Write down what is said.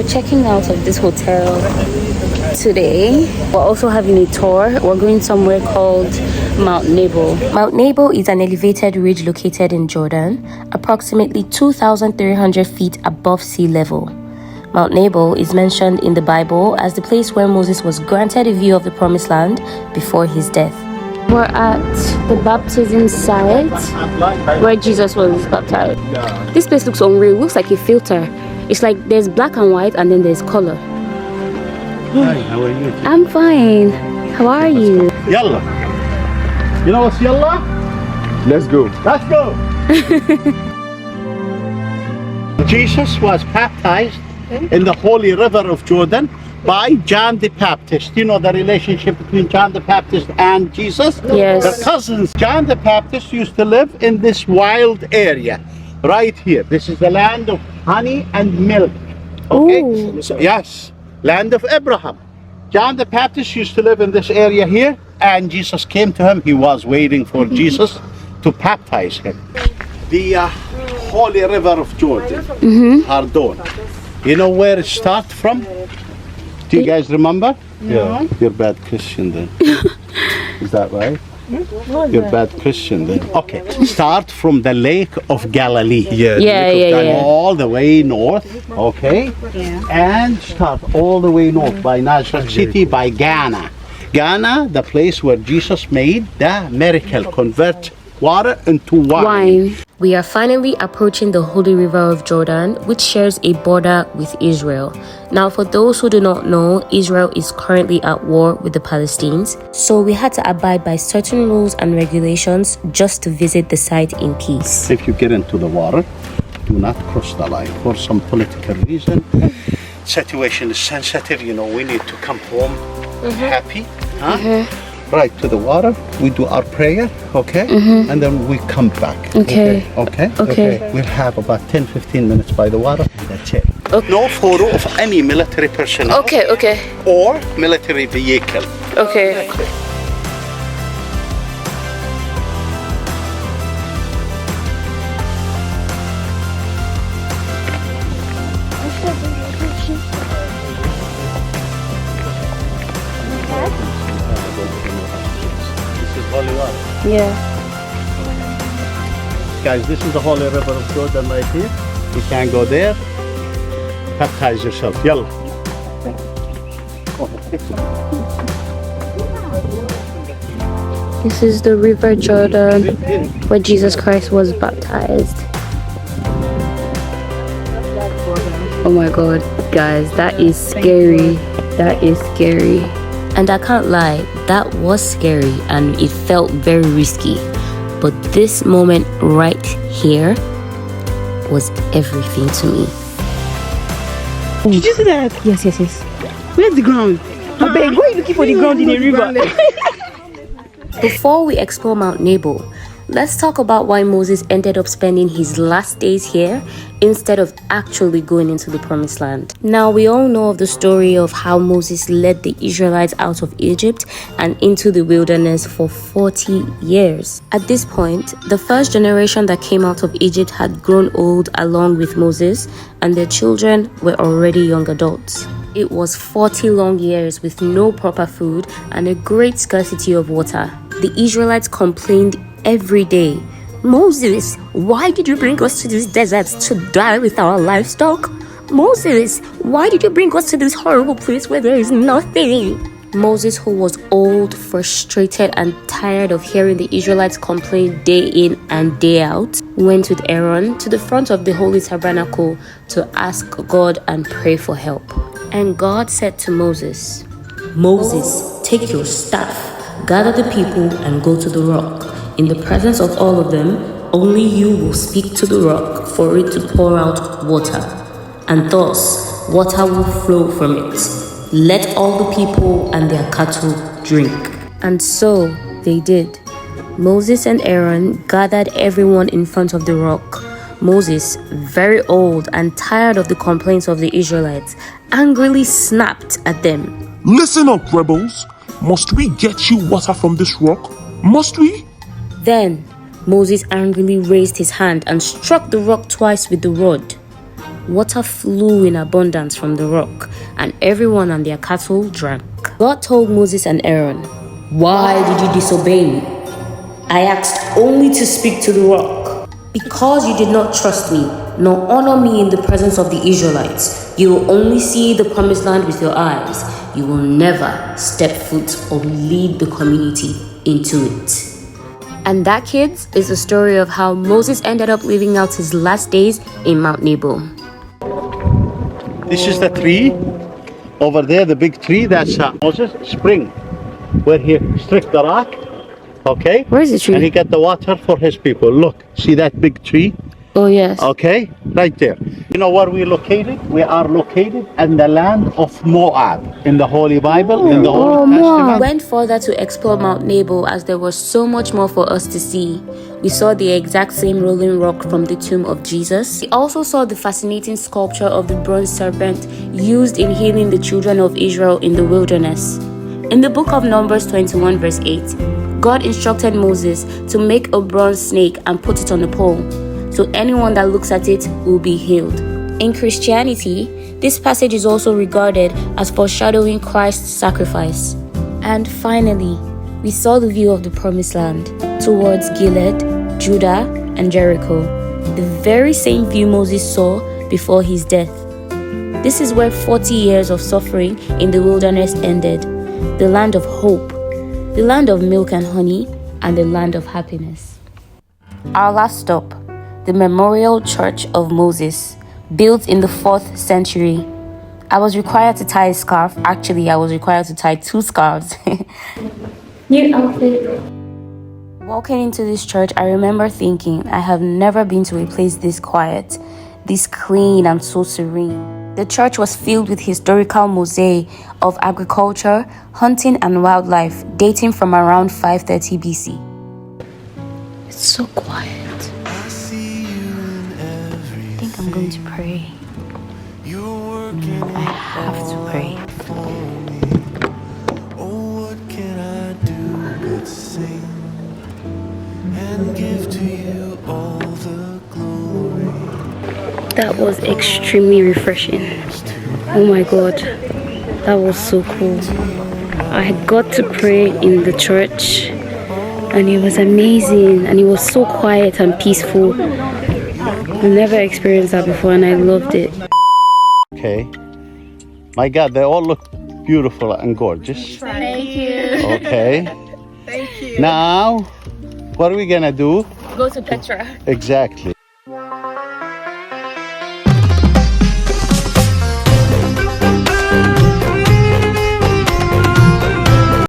we're checking out of this hotel today. We're also having a tour. We're going somewhere called Mount Nebo. Mount Nebo is an elevated ridge located in Jordan, approximately 2,300 feet above sea level. Mount Nebo is mentioned in the Bible as the place where Moses was granted a view of the Promised Land before his death. We're at the baptism site where Jesus was baptized. This place looks unreal. It looks like a filter. It's like there's black and white and then there's color. Hi, how are you? I'm fine. How are you? Yalla. You know what's yalla? Let's go. Let's go. Jesus was baptized in the holy river of Jordan by John the Baptist. You know the relationship between John the Baptist and Jesus? Yes. The cousins. John the Baptist used to live in this wild area right here. This is the land of honey and milk. Okay? So, yes, land of Abraham. John the Baptist used to live in this area here, and Jesus came to him. He was waiting for Jesus to baptize him. The holy river of Jordan, Hardon. You know where it starts from? Do you guys remember? Yeah. You're bad Christian then. Is that right? You're bad Christian then. Okay. Start from the Lake of Galilee. Yeah. All the way north. Okay. Yeah. And start all the way north by Nazareth City, by Ghana. Ghana, the place where Jesus made the miracle, convert water into wine. We are finally approaching the Holy River of Jordan, which shares a border with Israel. Now, for those who do not know, Israel is currently at war with the Palestinians, so we had to abide by certain rules and regulations just to visit the site in peace. If you get into the water, do not cross the line for some political reason. Situation is sensitive, you know, we need to come home happy. Right to the water, we do our prayer, okay? And then we come back. Okay. We'll have about 10-15 minutes by the water, and that's it. Okay. No photo of any military personnel. Okay. Or military vehicle. Okay. Holy water. Yeah. Guys, this is the holy river of Jordan right here. You can go there. Baptize yourself. Yalla. This is the River Jordan where Jesus Christ was baptized. Oh my God, guys, that is scary. That is scary. And I can't lie, that was scary and it felt very risky. But this moment right here was everything to me. Did you see that? Yes. Where's the ground? I beg, why are you looking for the ground in the river? Before we explore Mount Nebo, let's talk about why Moses ended up spending his last days here instead of actually going into the Promised Land. Now, we all know of the story of how Moses led the Israelites out of Egypt and into the wilderness for 40 years. At this point, the first generation that came out of Egypt had grown old along with Moses, and their children were already young adults. It was 40 long years with no proper food and a great scarcity of water. The Israelites complained every day, "Moses, why did you bring us to these deserts to die with our livestock? Moses, why did you bring us to this horrible place where there is nothing?" Moses, who was old, frustrated, and tired of hearing the Israelites complain day in and day out, went with Aaron to the front of the Holy Tabernacle to ask God and pray for help. And God said to Moses, "Moses, take your staff, gather the people, and go to the rock. In the presence of all of them, only you will speak to the rock for it to pour out water, and thus water will flow from it. Let all the people and their cattle drink." And so they did. Moses and Aaron gathered everyone in front of the rock. Moses, very old and tired of the complaints of the Israelites, angrily snapped at them. "Listen up, rebels. Must we get you water from this rock? Must we?" Then Moses angrily raised his hand and struck the rock twice with the rod. water flew in abundance from the rock, and everyone and their cattle drank. God told Moses and Aaron, "Why did you disobey me? I asked only to speak to the rock. Because you did not trust me, nor honor me in the presence of the Israelites, you will only see the promised land with your eyes. You will never step foot or lead the community into it." And that, kids, is the story of how Moses ended up living out his last days in Mount Nebo. This is the tree. Over there, the big tree, that's Moses' spring, where he struck the rock. Okay? Where is the tree? And he got the water for his people. Look, see that big tree? Oh, yes. Okay? Right there. You know where we're located? We are located in the land of Moab. In the Holy Bible, in the Old Testament. We went further to explore Mount Nebo as there was so much more for us to see. We saw the exact same rolling rock from the tomb of Jesus. We also saw the fascinating sculpture of the bronze serpent used in healing the children of Israel in the wilderness. In the book of Numbers 21 verse 8, God instructed Moses to make a bronze snake and put it on a pole, so anyone that looks at it will be healed. In Christianity, this passage is also regarded as foreshadowing Christ's sacrifice. And finally, we saw the view of the Promised Land towards Gilead, Judah, and Jericho, the very same view Moses saw before his death. This is where 40 years of suffering in the wilderness ended, the land of hope, the land of milk and honey, and the land of happiness. Our last stop, the Memorial Church of Moses, built in the 4th century. I was required to tie a scarf. Actually, I was required to tie 2 scarves. New outfit. Walking into this church, I remember thinking, I have never been to a place this quiet, this clean and so serene. The church was filled with historical mosaic of agriculture, hunting and wildlife dating from around 530 BC. It's so quiet. I think I'm going to pray. I have to pray. Oh, what can I do but sing and give to you all the glory? That was extremely refreshing. Oh my god, that was so cool. I got to pray in the church and it was amazing, and it was so quiet and peaceful. I've never experienced that before and I loved it. Okay. My God, they all look beautiful and gorgeous. Thank you. Okay. Thank you. Now, what are we gonna do? Go to Petra. Exactly.